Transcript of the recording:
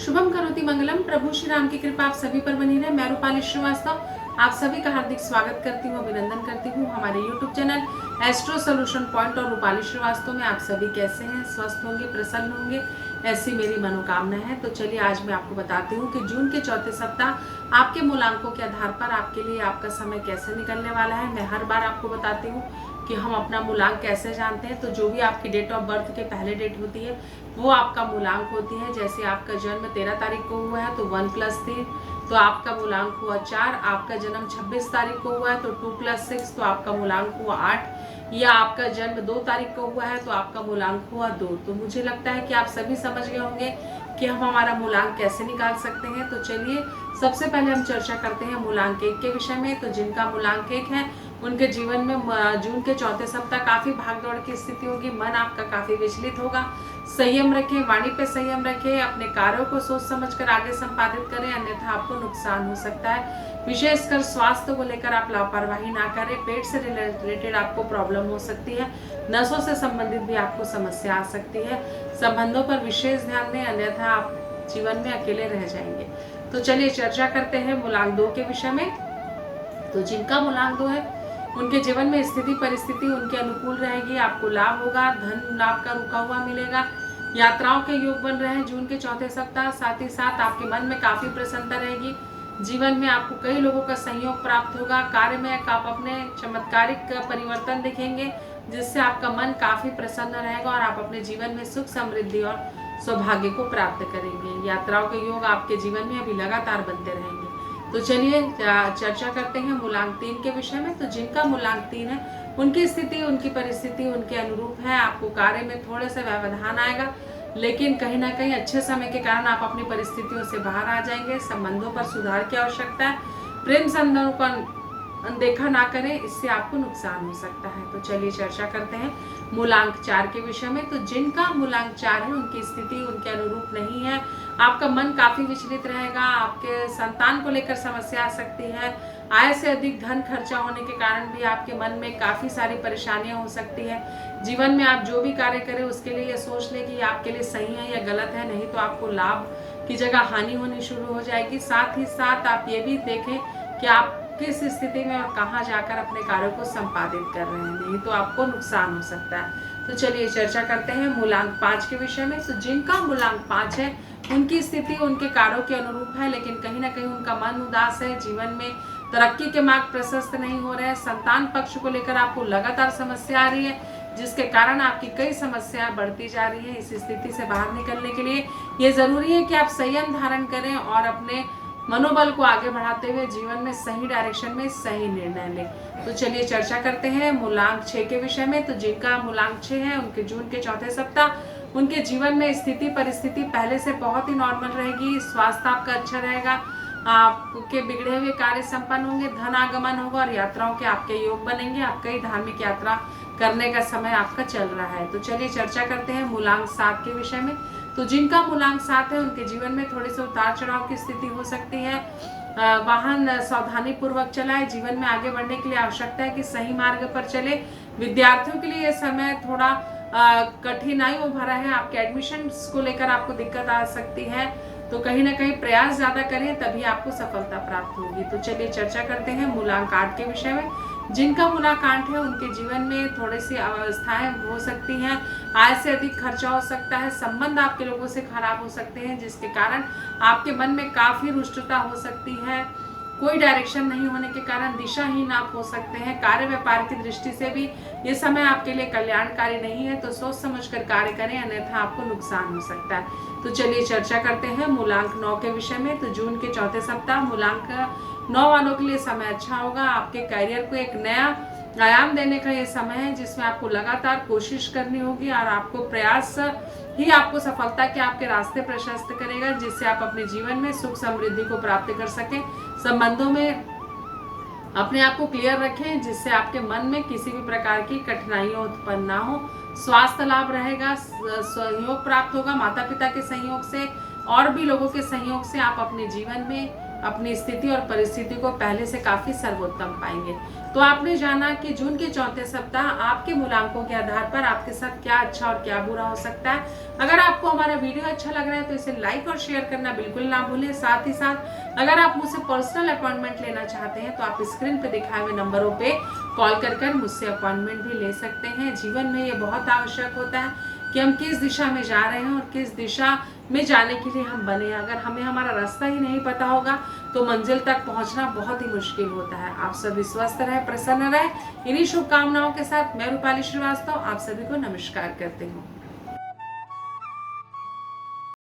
शुभम करोति मंगलम। प्रभु श्री राम की कृपा आप सभी पर बनी रहे। मैं रूपाली श्रीवास्तव आप सभी का हार्दिक स्वागत करती हूँ, अभिनंदन करती हूँ हमारे YouTube channel astro solution point और रूपाली श्रीवास्तव में। आप सभी कैसे हैं? स्वस्थ होंगे, प्रसन्न होंगे, ऐसी मेरी मनोकामना है। तो चलिए आज मैं आपको बताती हूँ कि जून के चौथे सप्ताह आपके मूलांकों के आधार पर आपके लिए आपका समय कैसे निकलने वाला है। मैं हर बार आपको बताती हूँ कि हम अपना मूलांक कैसे जानते हैं। तो जो भी आपकी डेट ऑफ बर्थ के पहले डेट होती है वो आपका मूलांक होती है। जैसे आपका जन्म 13 तारीख को हुआ है तो 1 + 3 तो आपका मूलांक हुआ 4। आपका जन्म 26 तारीख को हुआ है तो 2 + 6 तो आपका मूलांक हुआ 8। या आपका जन्म 2 तारीख को हुआ है तो आपका मूलांक हुआ 2। तो मुझे लगता है कि आप सभी समझ गए होंगे कि हम हमारा मूलांक कैसे निकाल सकते हैं। तो चलिए सबसे पहले हम चर्चा करते हैं मूलांक 1 के विषय में। तो जिनका मूलांक 1 है उनके जीवन में जून के चौथे सप्ताह काफी भागदौड़ की स्थिति होगी। मन आपका काफी विचलित होगा। संयम रखें, वाणी पे संयम रखें, अपने कार्यों को सोच समझकर आगे संपादित करें, अन्यथा आपको नुकसान हो सकता है। विशेषकर स्वास्थ्य को लेकर आप लापरवाही ना करें। पेट से रिलेटेड आपको प्रॉब्लम हो सकती है। नसों से संबंधित भी आपको समस्या आ सकती है। संबंधों पर विशेष ध्यान दें, अन्यथा आप जीवन में अकेले रह जाएंगे। तो चलिए चर्चा करते हैं मूलांक 2 के विषय में। तो जिनका मूलांक 2 है उनके जीवन में स्थिति परिस्थिति उनके अनुकूल रहेगी। आपको लाभ होगा, धन लाभ का रुका हुआ मिलेगा। यात्राओं के योग बन रहे हैं जून के चौथे सप्ताह। साथ ही साथ आपके मन में काफी प्रसन्नता रहेगी। जीवन में आपको कई लोगों का सहयोग प्राप्त होगा। कार्य में आप अपने चमत्कारिक परिवर्तन देखेंगे जिससे आपका मन काफी प्रसन्न रहेगा और आप अपने जीवन में सुख समृद्धि और सौभाग्य को प्राप्त करेंगे। यात्राओं के योग आपके जीवन में अभी लगातार बनते रहेंगे। तो चलिए चर्चा करते हैं मूलांक 3 के विषय में। तो जिनका मूलांक 3 है उनकी स्थिति उनकी परिस्थिति उनके अनुरूप है। आपको कार्य में थोड़े से व्यवधान आएगा, लेकिन कहीं ना कहीं अच्छे समय के कारण आप अपनी परिस्थितियों से बाहर आ जाएंगे। संबंधों पर सुधार की आवश्यकता है। प्रेम संबंधों को अनदेखा ना करें, इससे आपको नुकसान हो सकता है। तो चलिए चर्चा करते हैं मूलांक 4 के विषय में। तो जिनका मूलांक 4 है उनकी स्थिति उनके अनुरूप नहीं है। आपका मन काफी विचलित रहेगा। आपके संतान को लेकर समस्या आ सकती है। आय से अधिक धन खर्चा होने के कारण भी आपके मन में काफी सारी परेशानियां हो सकती है। जीवन में आप जो भी कार्य करें उसके लिए ये सोच लें कि आपके लिए सही है या गलत है, नहीं तो आपको लाभ की जगह हानि होनी शुरू हो जाएगी। साथ ही साथ आप ये भी देखें कि आप किस स्थिति में और कहाँ जाकर अपने कार्यों को संपादित कर रहे हैं, नहीं तो आपको नुकसान हो सकता है। तो चलिए चर्चा करते हैं मूलांक 5 के विषय में। तो जिनका मूलांक 5 है उनकी स्थिति उनके कार्यों के अनुरूप है, लेकिन कहीं ना कहीं उनका मन उदास है। जीवन में तरक्की के मार्ग प्रशस्त नहीं हो रहे हैं। संतान पक्ष को लेकर आपको लगातार समस्या आ रही है, जिसके कारण आपकी कई समस्याएं बढ़ती जा रही है। इस स्थिति से बाहर निकलने के लिए ये जरूरी है कि आप संयम धारण करें और अपने मनोबल को आगे बढ़ाते हुए जीवन में सही डायरेक्शन में सही निर्णय लें। तो चलिए चर्चा करते हैं मूलांक 6 के विषय में। तो जिनका मूलांक 6 है उनके जून के चौथे सप्ताह उनके जीवन में स्थिति परिस्थिति पहले से बहुत ही नॉर्मल रहेगी। स्वास्थ्य आपका अच्छा रहेगा। आपके बिगड़े हुए कार्य संपन्न होंगे, धन आगमन होगा और यात्राओं के आपके योग बनेंगे। आप कई धार्मिक यात्रा करने का समय आपका चल रहा है। तो चलिए चर्चा करते हैं मूलांक 7 के विषय में। तो जिनका मूलांक 7 है उनके जीवन में थोड़े से उतार चढ़ाव की स्थिति हो सकती है। वाहन सावधानी पूर्वक चलाएं। जीवन में आगे बढ़ने के लिए आवश्यकता है कि सही मार्ग पर चले। विद्यार्थियों के लिए यह समय थोड़ा कठिनाइयों भरा है। आपके एडमिशन को लेकर आपको दिक्कत आ सकती है, तो कहीं ना कहीं प्रयास ज्यादा करें तभी आपको सफलता प्राप्त होगी। तो चलिए चर्चा करते हैं मूलांक 8 के विषय में। जिनका मूलांक 8 है उनके जीवन में थोड़ी सी अवस्थाएं हो सकती हैं। आय से अधिक खर्चा हो सकता है। संबंध आपके लोगों से खराब हो सकते हैं, जिसके कारण आपके मन में काफी रुष्टता हो सकती है। कोई डायरेक्शन नहीं होने के कारण दिशाहीन आप हो सकते हैं। कार्य व्यापार की दृष्टि से भी ये समय आपके लिए कल्याणकारी नहीं है, तो सोच समझकर कार्य करें, अन्यथा आपको नुकसान हो सकता है। तो चलिए चर्चा करते हैं मूलांक 9 के विषय में। तो जून के चौथे सप्ताह मूलांक 9 वालों के लिए समय अच्छा होगा। आपके करियर को एक नया आयाम देने का ये समय है, जिसमें आपको लगातार कोशिश करनी होगी और आपको प्रयास ही आपको सफलता के आपके रास्ते प्रशस्त करेगा, जिससे आप अपने जीवन में सुख समृद्धि को प्राप्त कर सकें। संबंधों में अपने आप को क्लियर रखें, जिससे आपके मन में किसी भी प्रकार की कठिनाइयां उत्पन्न ना हो। स्वास्थ्य लाभ रहेगा। सहयोग प्राप्त होगा माता पिता के सहयोग से और भी लोगों के सहयोग से। आप अपने जीवन में अपनी स्थिति और परिस्थिति को पहले से काफी सर्वोत्तम पाएंगे। तो आपने जाना कि जून के चौथे सप्ताह आपके मूलांकों के आधार पर आपके साथ क्या अच्छा और क्या बुरा हो सकता है। अगर आपको हमारा वीडियो अच्छा लग रहा है तो इसे लाइक और शेयर करना बिल्कुल ना भूलें। साथ ही साथ अगर आप मुझसे पर्सनल अपॉइंटमेंट लेना चाहते हैं तो आप स्क्रीन पे दिखाए हुए नंबरों पे कॉल कर मुझसे अपॉइंटमेंट भी ले सकते हैं। जीवन में ये बहुत आवश्यक होता है कि हम किस दिशा में जा रहे हैं और किस दिशा में जाने के लिए हम बने। अगर हमें हमारा रास्ता ही नहीं पता होगा तो मंजिल तक पहुंचना बहुत ही मुश्किल होता है। आप सभी स्वस्थ रहे, प्रसन्न रहे, इन्हीं शुभकामनाओं के साथ मैं रूपाली श्रीवास्तव आप सभी को नमस्कार करती हूँ।